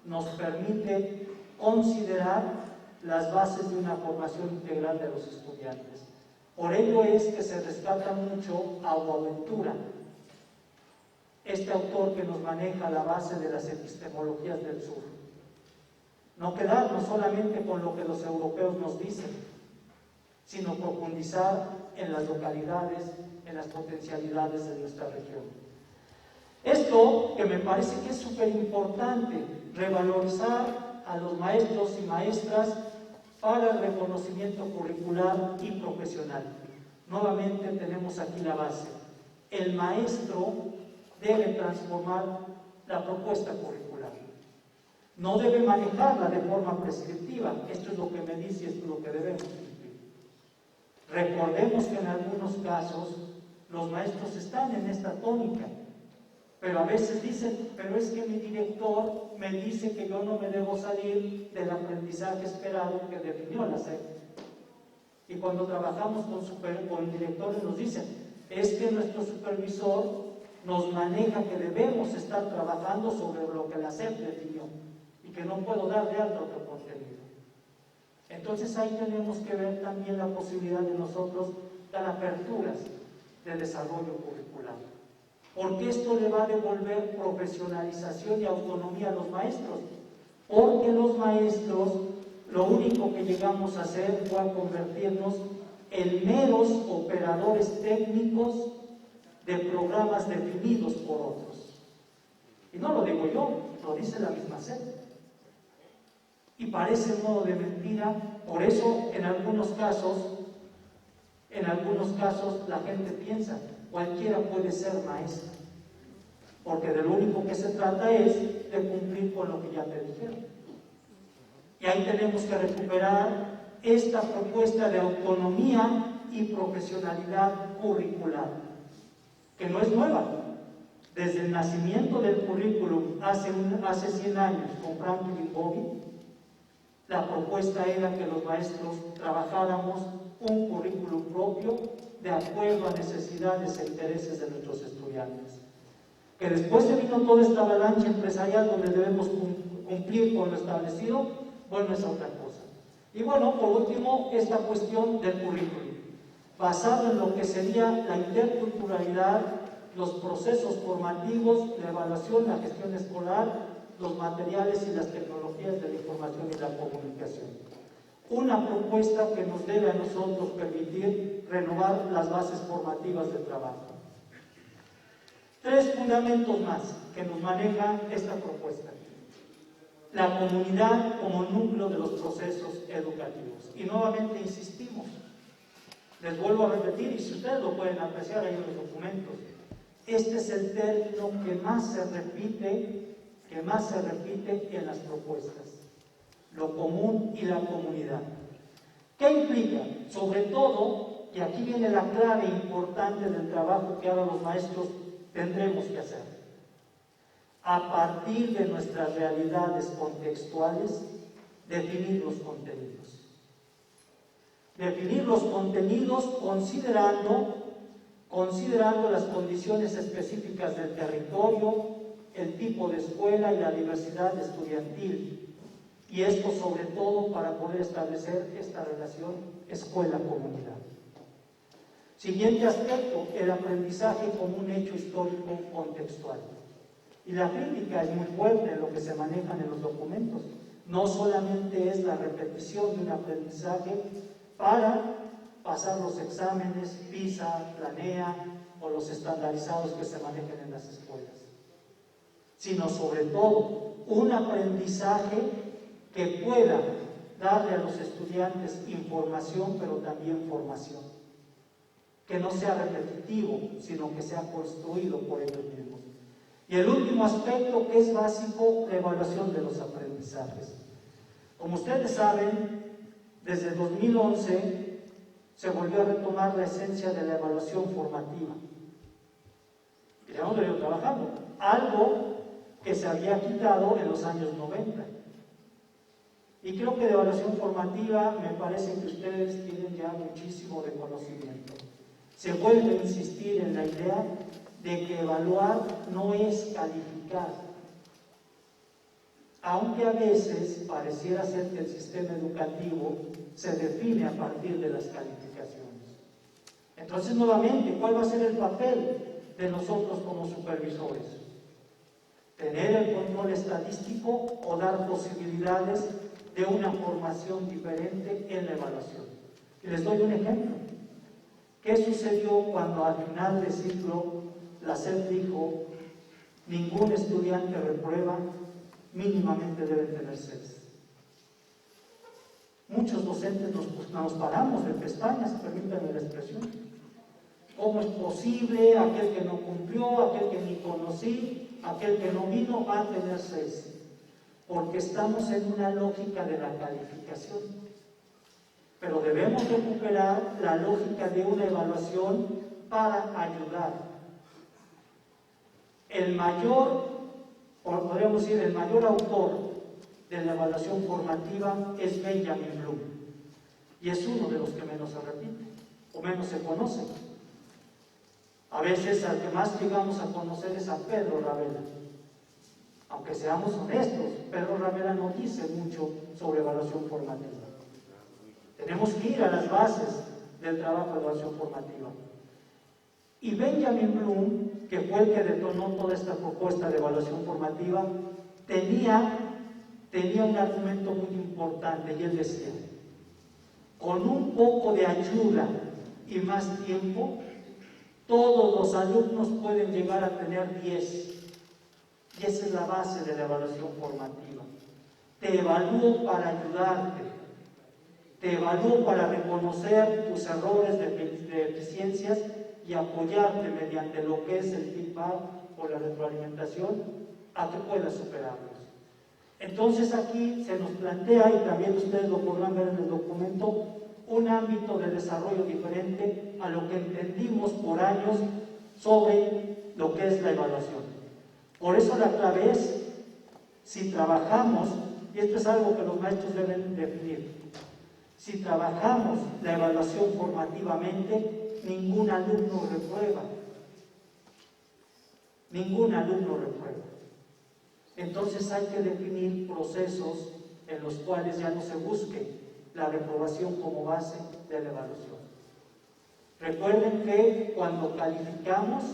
nos permite considerar las bases de una formación integral de los estudiantes. Por ello es que se rescata mucho a Boaventura, este autor que nos maneja la base de las epistemologías del sur. No quedarnos solamente con lo que los europeos nos dicen, sino profundizar en las localidades, en las potencialidades de nuestra región. Esto que me parece que es súper importante, revalorizar a los maestros y maestras para el reconocimiento curricular y profesional. Nuevamente tenemos aquí la base. El maestro debe transformar la propuesta curricular. No debe manejarla de forma prescriptiva. Esto es lo que me dice, esto es lo que debemos cumplir. Recordemos que en algunos casos los maestros están en esta tónica, pero a veces dicen, pero es que mi director me dice que yo no me debo salir del aprendizaje esperado que definió la SEP. Y cuando trabajamos con directores nos dicen, es que nuestro supervisor nos maneja que debemos estar trabajando sobre lo que la SEP definió y que no puedo dar de alta otro contenido. Entonces ahí tenemos que ver también la posibilidad de nosotros dar aperturas de desarrollo curricular, porque esto le va a devolver profesionalización y autonomía a los maestros, porque los maestros lo único que llegamos a hacer fue a convertirnos en meros operadores técnicos de programas definidos por otros. Y no lo digo yo, lo dice la misma SEP. Y parece modo de mentira, por eso en algunos casos la gente piensa, cualquiera puede ser maestro, porque de lo único que se trata es de cumplir con lo que ya te dijeron. Y ahí tenemos que recuperar esta propuesta de autonomía y profesionalidad curricular, que no es nueva. Desde el nacimiento del currículum hace 100 años con Franklin Covey, la propuesta era que los maestros trabajáramos un currículum propio de acuerdo a necesidades e intereses de nuestros estudiantes. Que después se vino toda esta avalancha empresarial donde debemos cumplir con lo establecido, bueno, es otra cosa. Y bueno, por último, esta cuestión del currículum, basado en lo que sería la interculturalidad, los procesos formativos, la evaluación, la gestión escolar, los materiales y las tecnologías de la información y la comunicación. Una propuesta que nos debe a nosotros permitir renovar las bases formativas de trabajo. 3 fundamentos más que nos maneja esta propuesta. La comunidad como núcleo de los procesos educativos. Y nuevamente insistimos, les vuelvo a repetir, y si ustedes lo pueden apreciar ahí en los documentos, este es el término que más se repite en las propuestas, lo común y la comunidad. ¿Qué implica? Sobre todo, y aquí viene la clave importante del trabajo que ahora los maestros tendremos que hacer, a partir de nuestras realidades contextuales, definir los contenidos. Definir los contenidos considerando las condiciones específicas del territorio, el tipo de escuela y la diversidad estudiantil. Y esto sobre todo para poder establecer esta relación escuela-comunidad. Siguiente aspecto, el aprendizaje como un hecho histórico contextual. Y la crítica es muy fuerte en lo que se manejan en los documentos. No solamente es la repetición de un aprendizaje para pasar los exámenes, PISA, Planea o los estandarizados que se manejan en las escuelas, sino sobre todo un aprendizaje que pueda darle a los estudiantes información, pero también formación. Que no sea repetitivo, sino que sea construido por ellos mismos. Y el último aspecto que es básico, la evaluación de los aprendizajes. Como ustedes saben, desde 2011 se volvió a retomar la esencia de la evaluación formativa. Y ya hemos venido trabajando. Algo que se había quitado en los años 90. Y creo que de evaluación formativa me parece que ustedes tienen ya muchísimo de conocimiento. Se vuelve a insistir en la idea de que evaluar no es calificar, aunque a veces pareciera ser que el sistema educativo se define a partir de las calificaciones. Entonces, nuevamente, ¿cuál va a ser el papel de nosotros como supervisores? ¿Tener el control estadístico o dar posibilidades de una formación diferente en la evaluación? Y les doy un ejemplo. ¿Qué sucedió cuando al final del ciclo la SEP dijo ningún estudiante reprueba, mínimamente debe tener 6? Muchos docentes nos paramos de pestañas, permítanme la expresión. ¿Cómo es posible? Aquel que no cumplió, aquel que ni conocí, aquel que no vino va a tener 6. Porque estamos en una lógica de la calificación. Pero debemos recuperar la lógica de una evaluación para ayudar. El mayor autor de la evaluación formativa es Benjamin Bloom. Y es uno de los que menos se repite, o menos se conoce. A veces al que más llegamos a conocer es a Pedro Ravela. Aunque seamos honestos, Pedro Ravela no dice mucho sobre evaluación formativa. Tenemos que ir a las bases del trabajo de evaluación formativa. Y Benjamin Bloom, que fue el que detonó toda esta propuesta de evaluación formativa, tenía un argumento muy importante, y él decía: con un poco de ayuda y más tiempo, todos los alumnos pueden llegar a tener 10. Y esa es la base de la evaluación formativa. Te evalúo para ayudarte, te evalúo para reconocer tus errores de deficiencias y apoyarte mediante lo que es el feedback o la retroalimentación a que puedas superarlos. Entonces aquí se nos plantea, y también ustedes lo podrán ver en el documento, un ámbito de desarrollo diferente a lo que entendimos por años sobre lo que es la evaluación. Por eso la clave es, si trabajamos, y esto es algo que los maestros deben definir, si trabajamos la evaluación formativamente, ningún alumno reprueba. Ningún alumno reprueba. Entonces hay que definir procesos en los cuales ya no se busque la reprobación como base de la evaluación. Recuerden que cuando calificamos,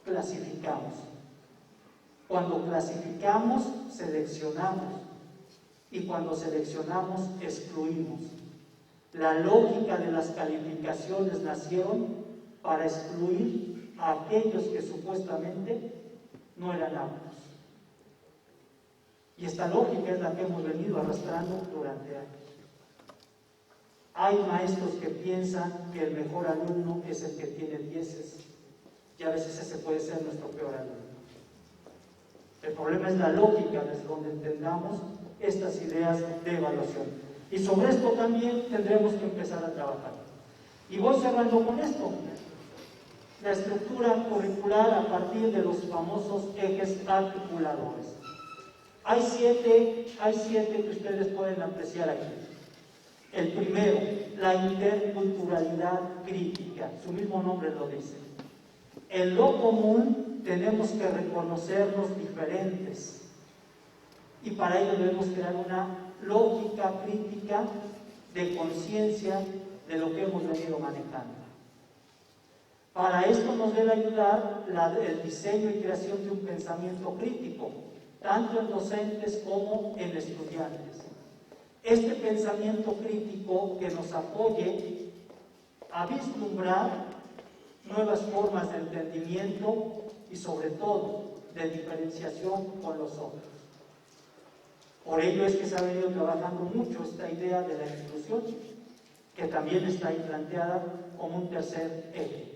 clasificamos. Cuando clasificamos, seleccionamos. Y cuando seleccionamos, excluimos. La lógica de las calificaciones nacieron para excluir a aquellos que supuestamente no eran aptos. Y esta lógica es la que hemos venido arrastrando durante años. Hay maestros que piensan que el mejor alumno es el que tiene 10, y a veces ese puede ser nuestro peor alumno. El problema es la lógica desde donde entendamos estas ideas de evaluación. Y sobre esto también tendremos que empezar a trabajar. Y voy cerrando con esto. La estructura curricular a partir de los famosos ejes articuladores. Hay siete que ustedes pueden apreciar aquí. El primero, la interculturalidad crítica. Su mismo nombre lo dice. En lo común tenemos que reconocernos diferentes. Y para ello debemos crear una lógica crítica de conciencia de lo que hemos venido manejando. Para esto nos debe ayudar el diseño y creación de un pensamiento crítico, tanto en docentes como en estudiantes. Este pensamiento crítico que nos apoye a vislumbrar nuevas formas de entendimiento y sobre todo de diferenciación con los otros. Por ello es que se ha venido trabajando mucho esta idea de la inclusión, que también está ahí planteada como un tercer eje.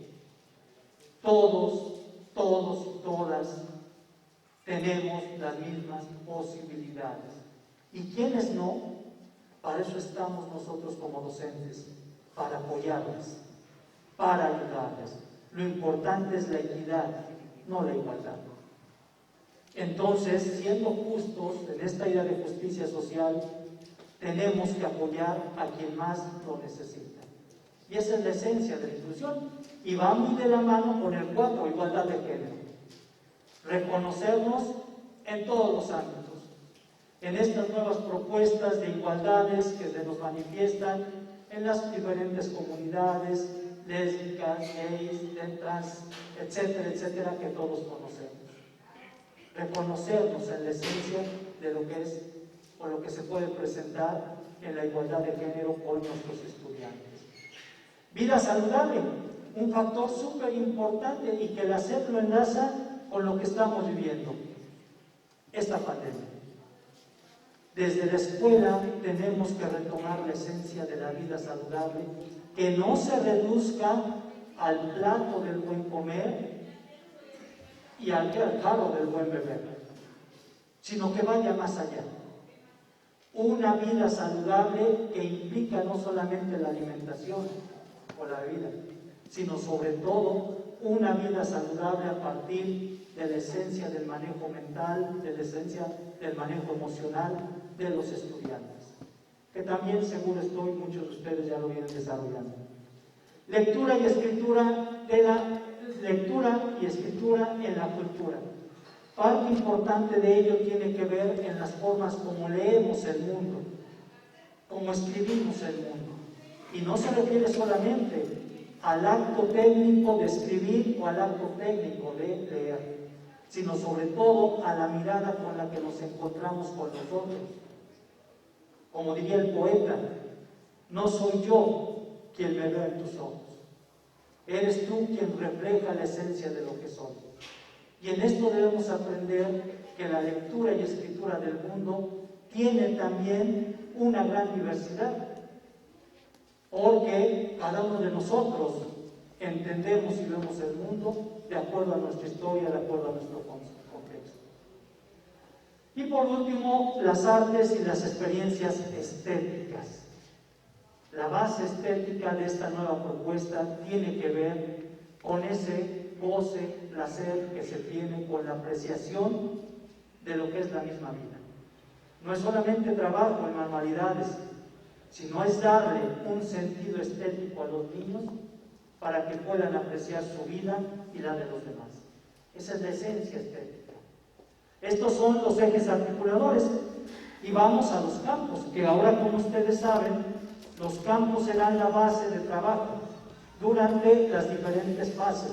Todos y todas tenemos las mismas posibilidades. ¿Y quiénes no? Para eso estamos nosotros como docentes, para apoyarles, para ayudarles. Lo importante es la equidad, no la igualdad. Entonces, siendo justos en esta idea de justicia social, tenemos que apoyar a quien más lo necesita. Y esa es la esencia de la inclusión. Y va muy de la mano con el 4, igualdad de género. Reconocernos en todos los ámbitos. En estas nuevas propuestas de igualdades que se nos manifiestan en las diferentes comunidades, lésbicas, gays, trans, etcétera, etcétera, que todos conocemos. Reconocernos en la esencia de lo que es o lo que se puede presentar en la igualdad de género con nuestros estudiantes. Vida saludable, un factor súper importante y que la SEP lo enlaza con lo que estamos viviendo, esta pandemia. Desde la escuela tenemos que retomar la esencia de la vida saludable, que no se reduzca al plato del buen comer y al jarro del buen beber, sino que vaya más allá. Una vida saludable que implica no solamente la alimentación o la bebida, sino sobre todo una vida saludable a partir de la esencia del manejo mental, de la esencia del manejo emocional de los estudiantes, que también seguro estoy, muchos de ustedes ya lo vienen desarrollando. Lectura y escritura en la cultura. Parte importante de ello tiene que ver en las formas como leemos el mundo, como escribimos el mundo. Y no se refiere solamente al acto técnico de escribir o al acto técnico de leer, sino sobre todo a la mirada con la que nos encontramos con nosotros. Como diría el poeta, no soy yo quien me ve en tus ojos, eres tú quien refleja la esencia de lo que soy. Y en esto debemos aprender que la lectura y escritura del mundo tiene también una gran diversidad, porque cada uno de nosotros entendemos y vemos el mundo de acuerdo a nuestra historia, de acuerdo a nuestro contexto. Y por último, las artes y las experiencias estéticas. La base estética de esta nueva propuesta tiene que ver con ese goce, placer que se tiene con la apreciación de lo que es la misma vida. No es solamente trabajo en manualidades, sino es darle un sentido estético a los niños para que puedan apreciar su vida y la de los demás. Esa es la esencia estética. Estos son los ejes articuladores. Y vamos a los campos, que ahora, como ustedes saben, los campos serán la base de trabajo durante las diferentes fases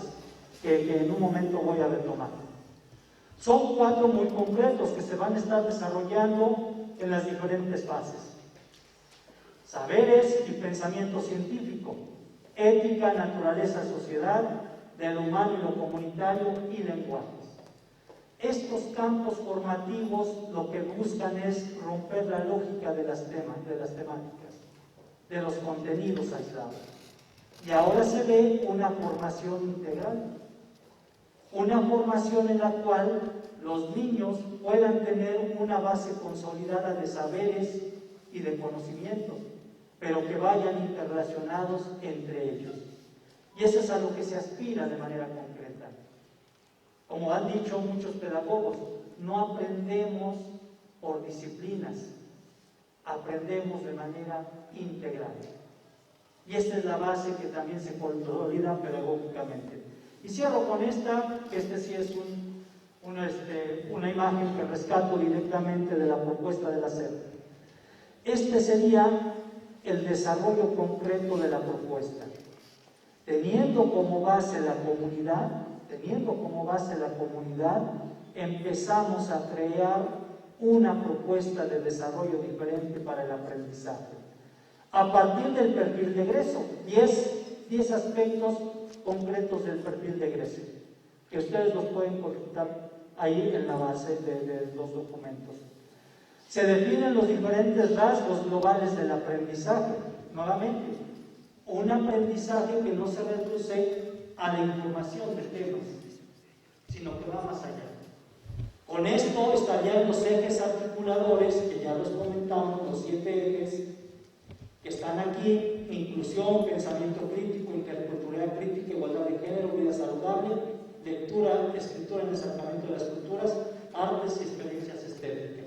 que en un momento voy a retomar. Son 4 muy concretos que se van a estar desarrollando en las diferentes fases: saberes y pensamiento científico, ética, naturaleza, sociedad, de lo humano y lo comunitario y lenguajes. Estos campos formativos lo que buscan es romper la lógica de las temáticas, de los contenidos aislados. Y ahora se ve una formación integral, una formación en la cual los niños puedan tener una base consolidada de saberes y de conocimientos, pero que vayan interrelacionados entre ellos. Y eso es a lo que se aspira de manera concreta. Como han dicho muchos pedagogos, no aprendemos por disciplinas, aprendemos de manera integral. Y esta es la base que también se consolida pedagógicamente. Y cierro con esta, que sí es una imagen que rescato directamente de la propuesta de la SEP. Este sería el desarrollo concreto de la propuesta. Teniendo como base la comunidad, empezamos a crear una propuesta de desarrollo diferente para el aprendizaje. A partir del perfil de egreso, 10 aspectos concretos del perfil de egreso, que ustedes los pueden consultar ahí en la base de los documentos. Se definen los diferentes rasgos globales del aprendizaje. Nuevamente, un aprendizaje que no se reduce a la información de temas, sino que va más allá. Con esto estarían los ejes articuladores, que ya los comentamos, los 7 ejes que están aquí: inclusión, pensamiento crítico, interculturalidad crítica, igualdad de género, vida saludable, lectura, escritura en el acercamiento de las culturas, artes y experiencias estéticas.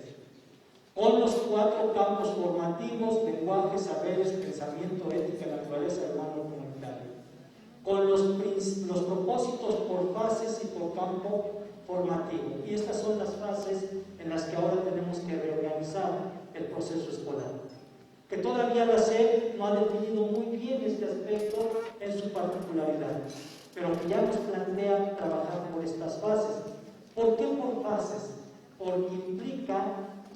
Con los 4 campos formativos: lenguaje, saberes, pensamiento, ética, naturaleza, humano, comunitario. Con los propósitos por fases y por campo formativo. Y estas son las fases en las que ahora tenemos que reorganizar el proceso escolar, que todavía la SEP no ha definido muy bien este aspecto en su particularidad, pero que ya nos plantea trabajar por estas fases. ¿Por qué por fases? Porque implica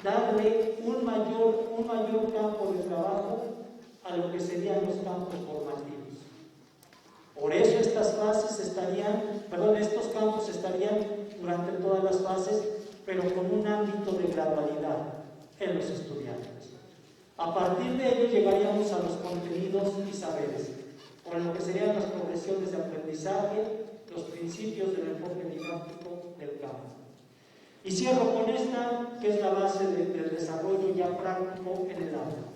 darle un mayor campo de trabajo a lo que serían los campos formativos. Por eso estos campos estarían durante todas las fases, pero con un ámbito de gradualidad en los estudiantes. A partir de ello llegaríamos a los contenidos y saberes, con lo que serían las progresiones de aprendizaje, los principios del enfoque didáctico del campo. Y cierro con esta, que es la base del desarrollo ya práctico en el aula.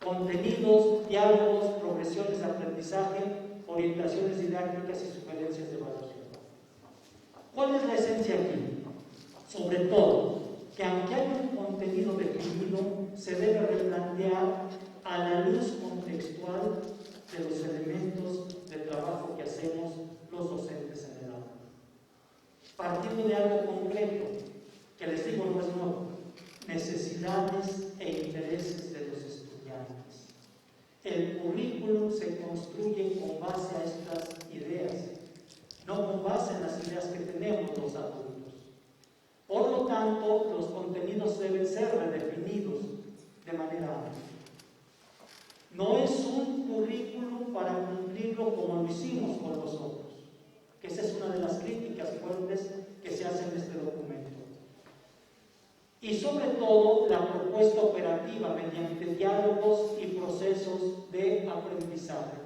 Contenidos, diálogos, progresiones de aprendizaje, orientaciones didácticas y sugerencias de evaluación. ¿Cuál es la esencia aquí? Sobre todo, que aunque haya un contenido definido, se debe replantear a la luz contextual de los elementos de trabajo que hacemos los docentes en el aula. Partiendo de algo concreto, que les digo no es nuevo: necesidades e intereses de los estudiantes. El currículum se construye con base a estas ideas, no con base en las ideas que tenemos los adultos. Por lo tanto, los contenidos deben ser redefinidos de manera amplia. No es un currículum para cumplirlo como lo hicimos con los otros, que esa es una de las críticas fuertes que se hacen de este documento. Y sobre todo, la propuesta operativa mediante diálogos y procesos de aprendizaje.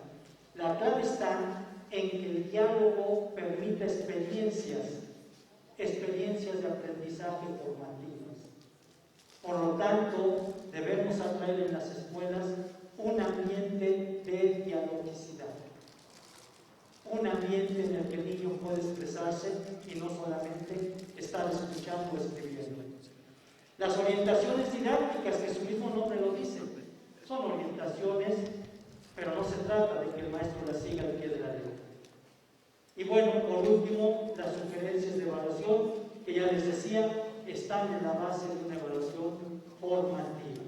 La clave está en que el diálogo permite experiencias de aprendizaje formativas. Por lo tanto, debemos atraer en las escuelas un ambiente de dialogicidad, un ambiente en el que el niño puede expresarse y no solamente estar escuchando o escribiendo. Las orientaciones didácticas, que su mismo nombre lo dice, son orientaciones, pero no se trata de que el maestro las siga al pie de la letra. Y bueno, por último, las sugerencias de evaluación, que ya les decía, están en la base de una evaluación formativa.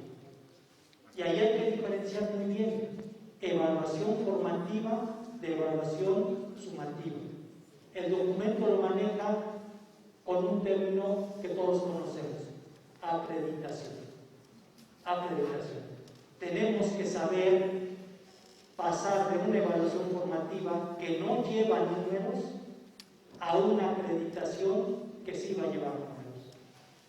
Y ahí hay que diferenciar muy bien evaluación formativa de evaluación sumativa. El documento lo maneja con un término que todos conocemos: acreditación. Acreditación. Tenemos que saber pasar de una evaluación formativa que no lleva números a una acreditación que sí va a llevar números.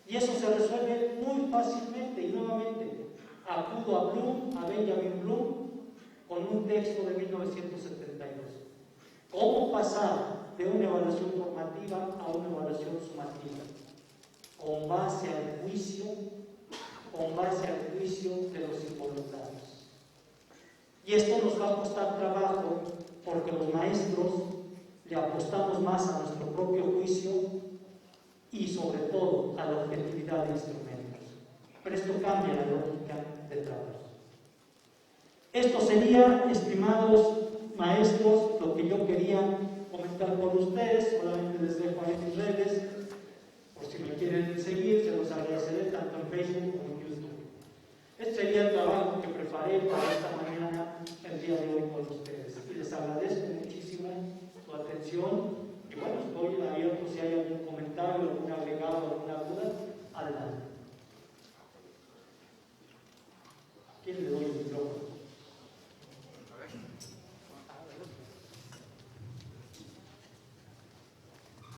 Y eso se resuelve muy fácilmente, y nuevamente acudo a Bloom, a Benjamin Bloom, con un texto de 1972. ¿Cómo pasar de una evaluación formativa a una evaluación sumativa? Con base al juicio de los involucrados. Y esto nos va a costar trabajo, porque los maestros le apostamos más a nuestro propio juicio y sobre todo a la objetividad de instrumentos. Pero esto cambia la lógica de trabajo. Esto sería, estimados maestros, lo que yo quería comentar con ustedes. Solamente les dejo ahí mis redes, por si me quieren seguir, se los agradeceré tanto en Facebook